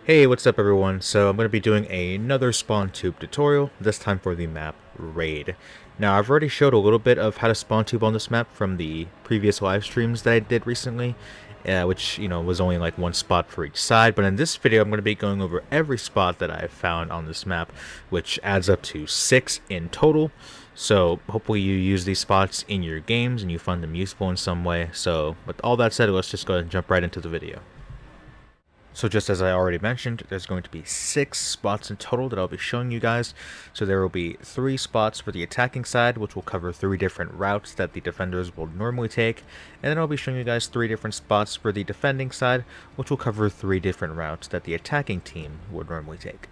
Hey, what's up everyone? So I'm going to be doing another spawn tube tutorial, this time for the map Raid. Now I've already showed a little bit of how to spawn tube on this map from the previous live streams that I did recently, which, was only like one spot for each side, but in this video I'm going to be going over every spot that I've found on this map, which adds up to 6 in total. So hopefully you use these spots in your games and you find them useful in some way. So with all that said, let's just go ahead and jump right into the video. So just as I already mentioned, there's going to be 6 spots in total that I'll be showing you guys. So there will be 3 spots for the attacking side, which will cover 3 different routes that the defenders will normally take. And then I'll be showing you guys 3 different spots for the defending side, which will cover 3 different routes that the attacking team would normally take.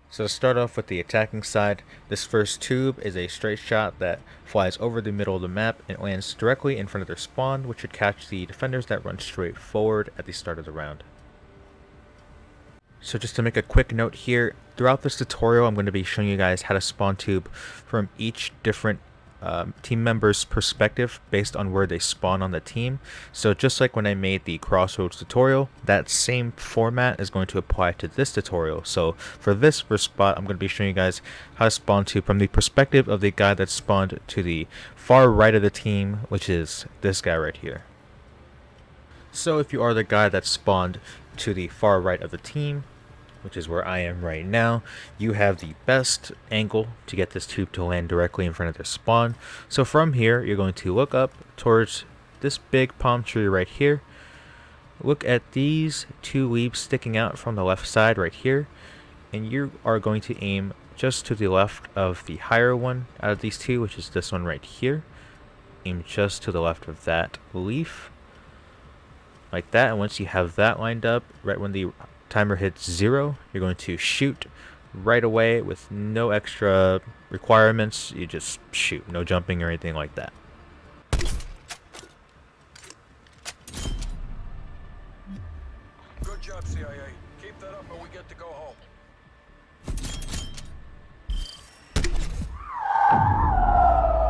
So to start off with the attacking side, this first tube is a straight shot that flies over the middle of the map and lands directly in front of their spawn, which should catch the defenders that run straight forward at the start of the round. So just to make a quick note here, throughout this tutorial I'm going to be showing you guys how to spawn tube from each different team member's perspective based on where they spawn on the team. So just like when I made the Crossroads tutorial, that same format is going to apply to this tutorial. So for this first spot, I'm going to be showing you guys how to spawn tube from the perspective of the guy that spawned to the far right of the team, which is this guy right here. So if you are the guy that spawned to the far right of the team, which is where I am right now, you have the best angle to get this tube to land directly in front of their spawn. So from here, you're going to look up towards this big palm tree right here. Look at these 2 leaves sticking out from the left side right here, and you are going to aim just to the left of the higher one out of these 2, which is this one right here. Aim just to the left of that leaf, like that, and once you have that lined up, right when the timer hits 0, you're going to shoot right away with no extra requirements. You just shoot, no jumping or anything like that. Good job, CIA. Keep that up and we get to go home.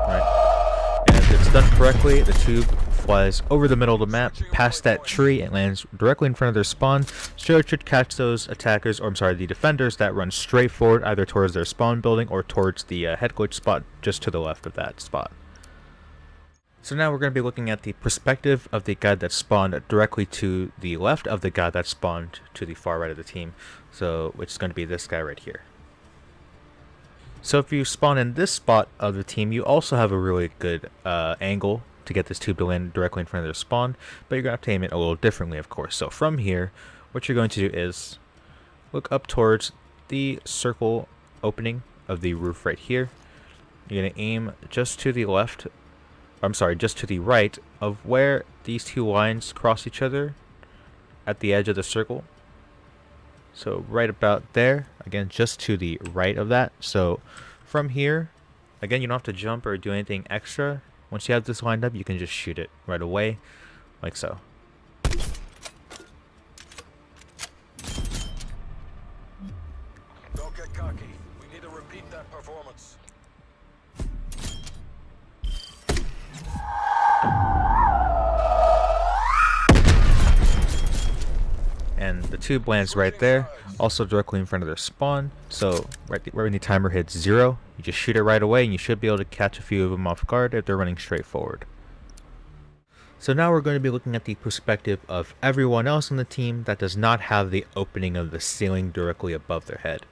Right. And if it's done correctly, the tube flies over the middle of the map, past that tree, and lands directly in front of their spawn, so it should catch those attackers, or I'm sorry, the defenders that run straight forward, either towards their spawn building or towards the head glitch spot just to the left of that spot. So now we're going to be looking at the perspective of the guy that spawned directly to the left of the guy that spawned to the far right of the team, so which is going to be this guy right here. So if you spawn in this spot of the team, you also have a really good angle to get this tube to land directly in front of their spawn, but you're going to have to aim it a little differently, of course. So from here, what you're going to do is look up towards the circle opening of the roof right here. You're going to aim just to the left, just to the right of where these 2 lines cross each other at the edge of the circle. So right about there, again, just to the right of that. So from here, again, you don't have to jump or do anything extra. Once you have this lined up, you can just shoot it right away, like so. Don't get cocky. We need to repeat that performance. And the tube lands right there, also directly in front of their spawn. So right when the timer hits 0, you just shoot it right away, and you should be able to catch a few of them off guard if they're running straight forward. So now we're going to be looking at the perspective of everyone else on the team that does not have the opening of the ceiling directly above their head.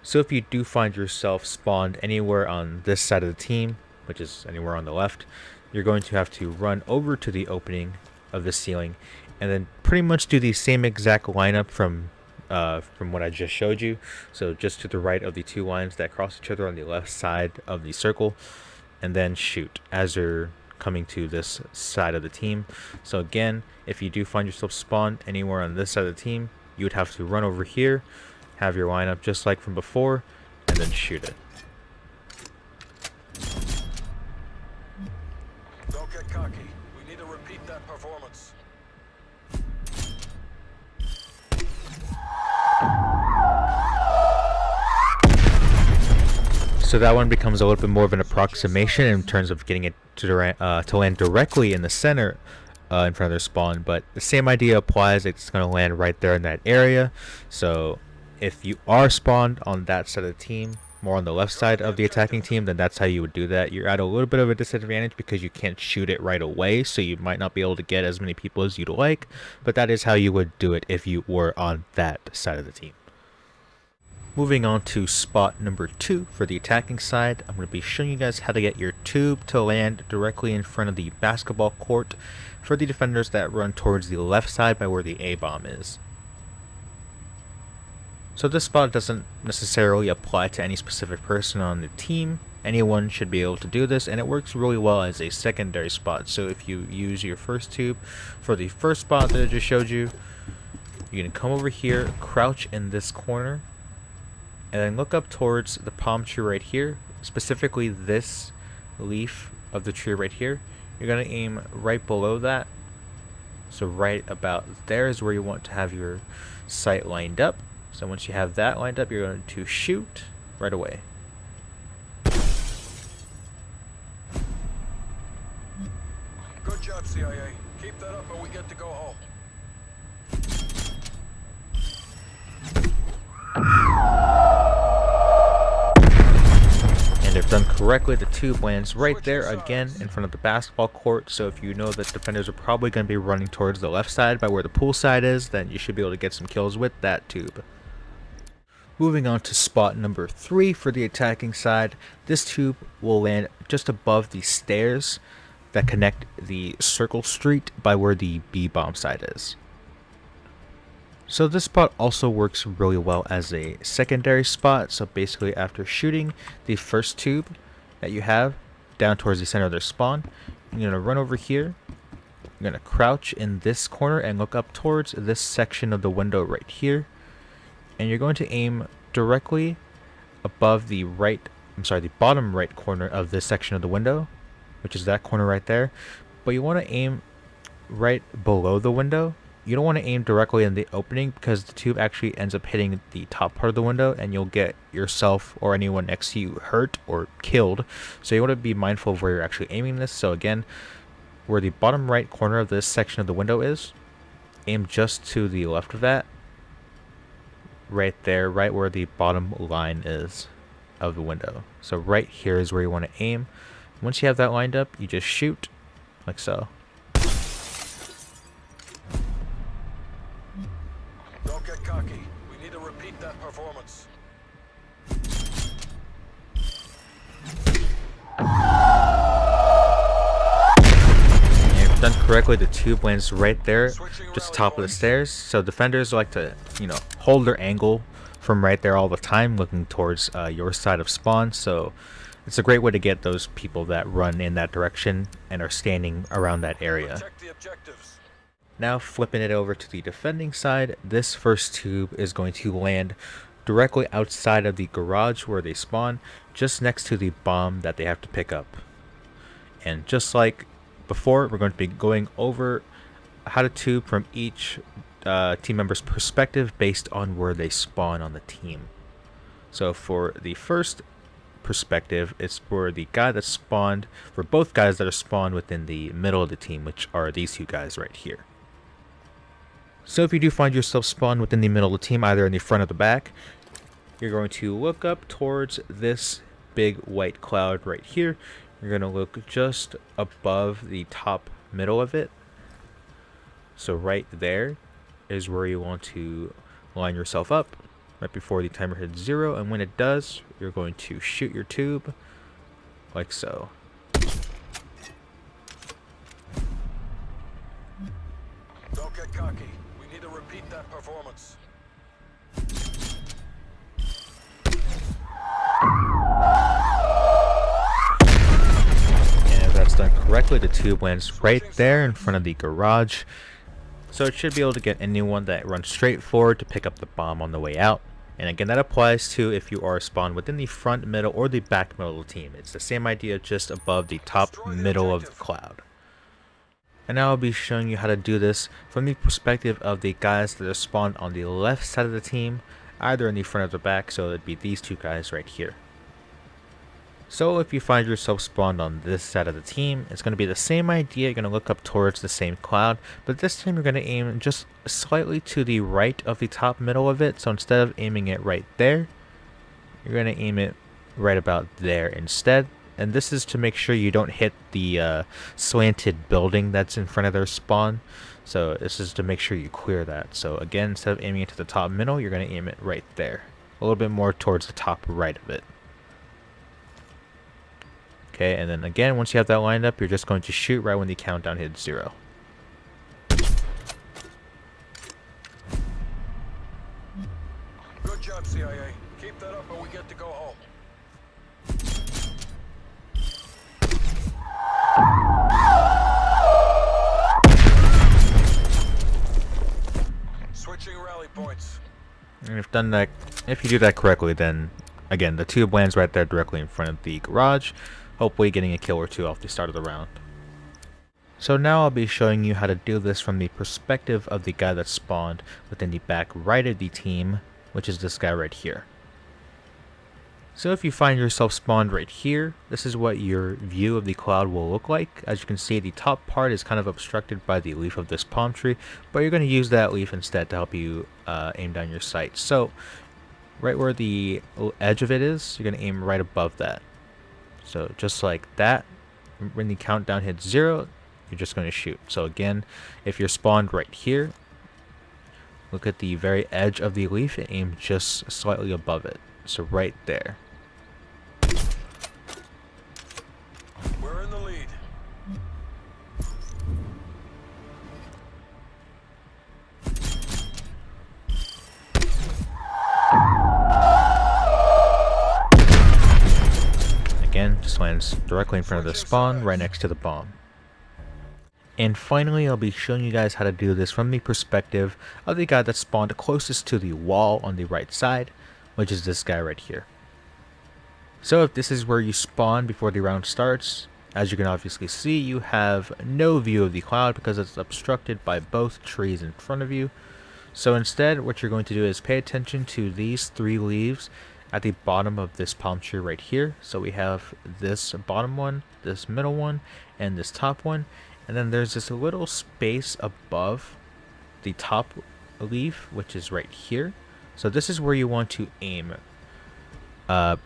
So if you do find yourself spawned anywhere on this side of the team, which is anywhere on the left, you're going to have to run over to the opening of the ceiling and then pretty much do the same exact lineup from what I just showed you. So just to the right of the 2 lines that cross each other on the left side of the circle, and then shoot as you're coming to this side of the team. So again, if you do find yourself spawned anywhere on this side of the team, you would have to run over here, have your lineup just like from before, and then shoot it. Don't get cocky. We need to repeat that performance. So that one becomes a little bit more of an approximation in terms of getting it to land directly in the center in front of their spawn, but the same idea applies. It's going to land right there in that area. So if you are spawned on that side of the team, more on the left side of the attacking team, then that's how you would do that. You're at a little bit of a disadvantage because you can't shoot it right away, so you might not be able to get as many people as you'd like, but that is how you would do it if you were on that side of the team. Moving on to spot number 2 for the attacking side, I'm going to be showing you guys how to get your tube to land directly in front of the basketball court for the defenders that run towards the left side by where the A-bomb is. So this spot doesn't necessarily apply to any specific person on the team. Anyone should be able to do this, and it works really well as a secondary spot. So if you use your first tube for the first spot that I just showed you, you can come over here, crouch in this corner, and then look up towards the palm tree right here, specifically this leaf of the tree right here. You're going to aim right below that. So right about there is where you want to have your sight lined up. So once you have that lined up, you're going to shoot right away. Good job, CIA. Keep that up and we get to go home. And if done correctly, the tube lands right there again in front of the basketball court. So if you know that defenders are probably going to be running towards the left side by where the pool side is, then you should be able to get some kills with that tube. Moving on to spot number 3 for the attacking side, this tube will land just above the stairs that connect the circle street by where the B-bomb side is. So this spot also works really well as a secondary spot. So basically after shooting the first tube that you have down towards the center of their spawn, you're going to run over here, you're going to crouch in this corner and look up towards this section of the window right here. And you're going to aim directly above the bottom right corner of this section of the window, which is that corner right there. But you want to aim right below the window. You don't want to aim directly in the opening because the tube actually ends up hitting the top part of the window and you'll get yourself or anyone next to you hurt or killed. So you want to be mindful of where you're actually aiming this. So again, where the bottom right corner of this section of the window is, aim just to the left of that. Right there, right where the bottom line is of the window. So right here is where you want to aim. Once you have that lined up, you just shoot like so. Don't get cocky. We need to repeat that performance. Done correctly, the tube lands right there, just top of the stairs. So defenders like to, hold their angle from right there all the time, looking towards your side of spawn. So it's a great way to get those people that run in that direction and are standing around that area. Protect the objectives. Now flipping it over to the defending side, this first tube is going to land directly outside of the garage where they spawn, just next to the bomb that they have to pick up. And just like before, we're going to be going over how to tube from each team member's perspective based on where they spawn on the team. So for the first perspective, it's for the guy that spawned, for both guys that are spawned within the middle of the team, which are these two guys right here. So if you do find yourself spawned within the middle of the team, either in the front or the back, you're going to look up towards this big white cloud right here. You're going to look just above the top middle of it. So right there is where you want to line yourself up right before the timer hits 0. And when it does, you're going to shoot your tube like so. Don't get cocky. We need to repeat that performance. That's done correctly, the tube lands right there in front of the garage. So it should be able to get anyone that runs straight forward to pick up the bomb on the way out. And again, that applies to if you are spawned within the front, middle, or the back middle of the team. It's the same idea, just above the top middle of the cloud. And now I'll be showing you how to do this from the perspective of the guys that are spawned on the left side of the team, either in the front or the back, so it'd be these two guys right here. So if you find yourself spawned on this side of the team, it's going to be the same idea. You're going to look up towards the same cloud, but this time you're going to aim just slightly to the right of the top middle of it. So instead of aiming it right there, you're going to aim it right about there instead. And this is to make sure you don't hit the slanted building that's in front of their spawn. So this is to make sure you clear that. So again, instead of aiming it to the top middle, you're going to aim it right there. A little bit more towards the top right of it. Okay, and then again, once you have that lined up, you're just going to shoot right when the countdown hits 0. Good job, CIA. Keep that up and we get to go home. Switching rally points. And if you do that correctly, then again, the tube lands right there directly in front of the garage, hopefully getting a kill or two off the start of the round. So now I'll be showing you how to do this from the perspective of the guy that spawned within the back right of the team, which is this guy right here. So if you find yourself spawned right here, this is what your view of the cloud will look like. As you can see, the top part is kind of obstructed by the leaf of this palm tree, but you're going to use that leaf instead to help you aim down your sight. So right where the edge of it is, you're going to aim right above that. So just like that, when the countdown hits 0, you're just going to shoot. So again, if you're spawned right here, look at the very edge of the leaf and aim just slightly above it. So right there. We're in the lead. Again, just lands directly in front of the spawn, right next to the bomb. And finally, I'll be showing you guys how to do this from the perspective of the guy that spawned closest to the wall on the right side, which is this guy right here. So if this is where you spawn before the round starts, as you can obviously see, you have no view of the cloud because it's obstructed by both trees in front of you. So instead, what you're going to do is pay attention to these 3 leaves at the bottom of this palm tree right here. So we have this bottom one, this middle one, and this top one. And then there's this little space above the top leaf, which is right here. So this is where you want to aim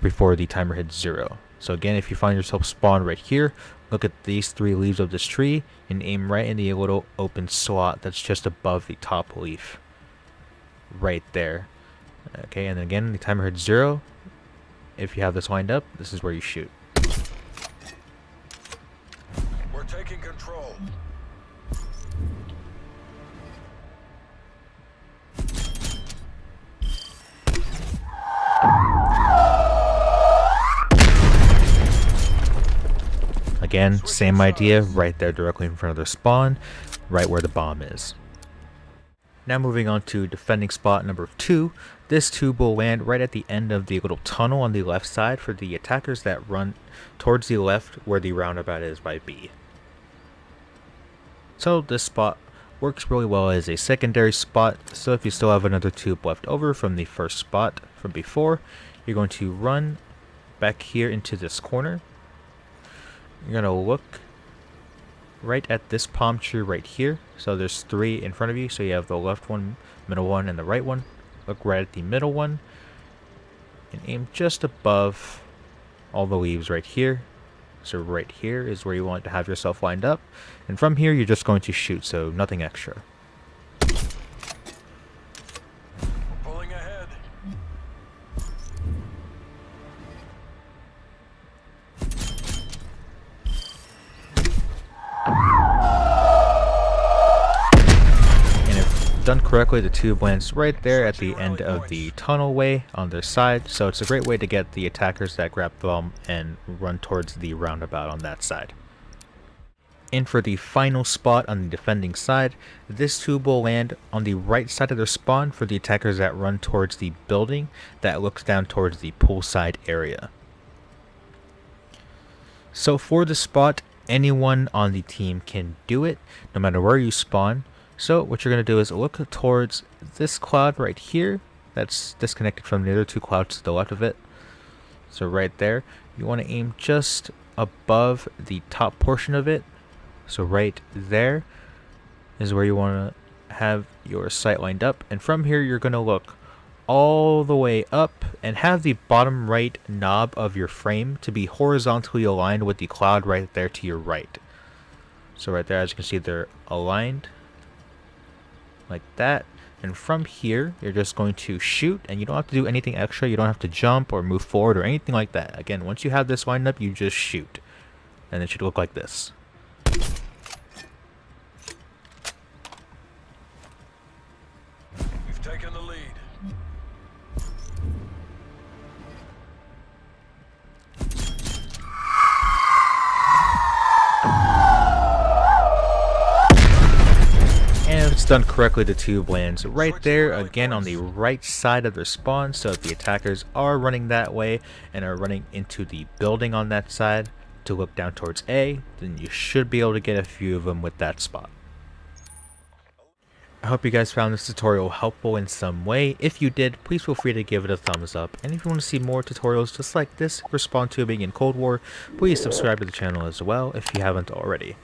before the timer hits 0. So again, if you find yourself spawned right here, look at these 3 leaves of this tree and aim right in the little open slot that's just above the top leaf. Right there. Okay, and then again, the timer hits 0. If you have this lined up, this is where you shoot. We're taking control. Again, same idea, right there directly in front of their spawn, right where the bomb is. Now moving on to defending spot number 2, this tube will land right at the end of the little tunnel on the left side for the attackers that run towards the left where the roundabout is by B. So this spot works really well as a secondary spot, so if you still have another tube left over from the first spot from before, you're going to run back here into this corner. You're going to look right at this palm tree right here. So there's 3 in front of you, so you have the left one, middle one, and the right one. Look right at the middle one and aim just above all the leaves right here. So right here is where you want to have yourself lined up, and from here you're just going to shoot, so nothing extra. We're pulling ahead. Done correctly, the tube lands right there at the end of the tunnelway on their side, so it's a great way to get the attackers that grab the bomb and run towards the roundabout on that side. And for the final spot on the defending side, this tube will land on the right side of their spawn for the attackers that run towards the building that looks down towards the poolside area. So for the spot, anyone on the team can do it, no matter where you spawn. So what you're going to do is look towards this cloud right here that's disconnected from the other 2 clouds to the left of it. So right there, you want to aim just above the top portion of it. So right there is where you want to have your sight lined up, and from here you're going to look all the way up and have the bottom right knob of your frame to be horizontally aligned with the cloud right there to your right. So right there, as you can see, they're aligned like that. And from here, you're just going to shoot, and you don't have to do anything extra. You don't have to jump or move forward or anything like that. Again, once you have this lined up, you just shoot, and it should look like this. We've taken the lead. And if it's done correctly, the tube lands right there, again on the right side of their spawn. So if the attackers are running that way and are running into the building on that side to look down towards A, then you should be able to get a few of them with that spot. I hope you guys found this tutorial helpful in some way. If you did, please feel free to give it a thumbs up. And if you want to see more tutorials just like this for spawn tubing in Cold War, please subscribe to the channel as well if you haven't already.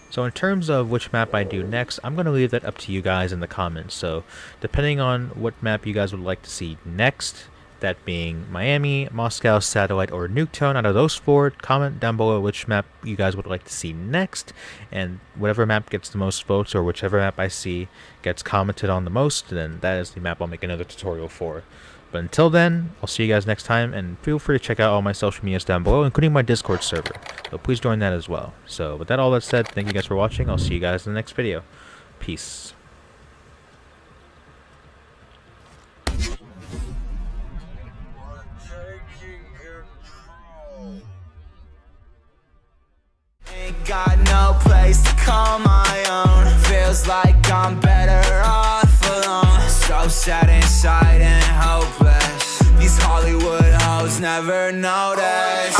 So in terms of which map I do next, I'm going to leave that up to you guys in the comments. So depending on what map you guys would like to see next, that being Miami, Moscow, Satellite, or Nuketown, out of those four, comment down below which map you guys would like to see next. And whatever map gets the most votes, or whichever map I see gets commented on the most, then that is the map I'll make another tutorial for. But until then, I'll see you guys next time, and feel free to check out all my social medias down below, including my Discord server. So please join that as well. So with all that said, thank you guys for watching. I'll see you guys in the next video. Peace. Ain't got no place to call my own. Feels like I'm better off alone. So sad inside and hopeless. These Hollywood hoes never notice.